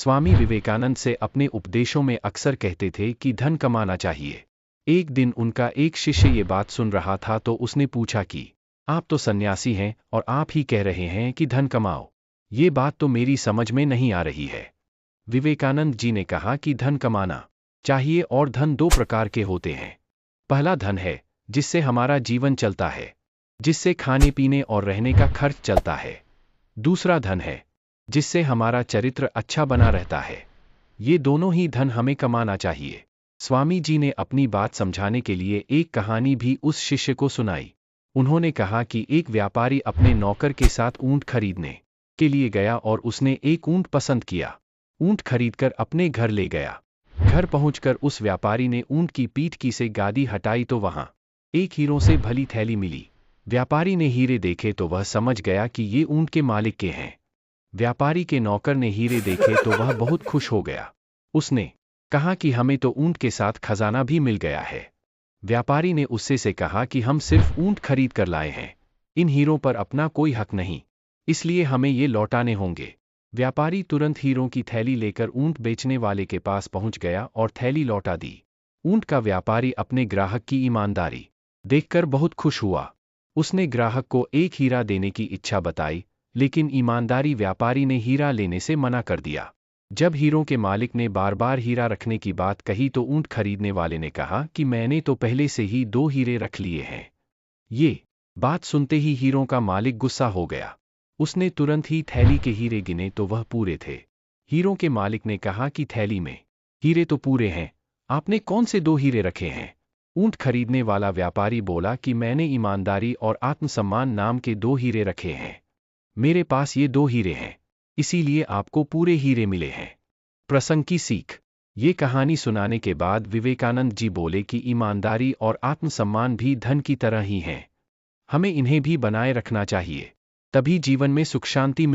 स्वामी विवेकानंद से अपने उपदेशों में अक्सर कहते थे कि धन कमाना चाहिए। एक दिन उनका एक शिष्य ये बात सुन रहा था तो उसने पूछा कि आप तो सन्यासी हैं और आप ही कह रहे हैं कि धन कमाओ। ये बात तो मेरी समझ में नहीं आ रही है। विवेकानंद जी ने कहा कि धन कमाना चाहिए और धन दो प्रकार के होते हैं। पहला धन है जिससे हमारा जीवन चलता है, जिससे खाने पीने और रहने का खर्च चलता है। दूसरा धन है जिससे हमारा चरित्र अच्छा बना रहता है। ये दोनों ही धन हमें कमाना चाहिए। स्वामी जी ने अपनी बात समझाने के लिए एक कहानी भी उस शिष्य को सुनाई। उन्होंने कहा कि एक व्यापारी अपने नौकर के साथ ऊंट खरीदने के लिए गया और उसने एक ऊंट पसंद किया। ऊंट खरीदकर अपने घर ले गया। घर पहुंचकर उस व्यापारी ने ऊंट की पीठ की से गादी हटाई तो वहां एक हीरों से भली थैली मिली। व्यापारी ने हीरे देखे तो वह समझ गया कि ये ऊंट के मालिक के हैं। व्यापारी के नौकर ने हीरे देखे तो वह बहुत खुश हो गया। उसने कहा कि हमें तो ऊंट के साथ खजाना भी मिल गया है। व्यापारी ने उससे से कहा कि हम सिर्फ ऊंट खरीद कर लाए हैं, इन हीरों पर अपना कोई हक नहीं, इसलिए हमें ये लौटाने होंगे। व्यापारी तुरंत हीरों की थैली लेकर ऊंट बेचने वाले के पास पहुंच गया और थैली लौटा दी। ऊंट का व्यापारी अपने ग्राहक की ईमानदारी देखकर बहुत खुश हुआ। उसने ग्राहक को एक हीरा देने की इच्छा बताई, लेकिन ईमानदारी व्यापारी ने हीरा लेने से मना कर दिया। जब हीरों के मालिक ने बार बार हीरा रखने की बात कही तो ऊंट खरीदने वाले ने कहा कि मैंने तो पहले से ही 2 हीरे रख लिए हैं। ये बात सुनते ही हीरों का मालिक गुस्सा हो गया। उसने तुरंत ही थैली के हीरे गिने तो वह पूरे थे। हीरों के मालिक ने कहा कि थैली में हीरे तो पूरे हैं, आपने कौन से 2 हीरे रखे हैं? ऊंट खरीदने वाला व्यापारी बोला कि मैंने ईमानदारी और आत्मसम्मान नाम के 2 हीरे रखे हैं। मेरे पास ये 2 हीरे हैं, इसीलिए आपको पूरे हीरे मिले हैं। प्रसंग की सीख। ये कहानी सुनाने के बाद विवेकानंद जी बोले कि ईमानदारी और आत्मसम्मान भी धन की तरह ही हैं। हमें इन्हें भी बनाए रखना चाहिए, तभी जीवन में सुख शांति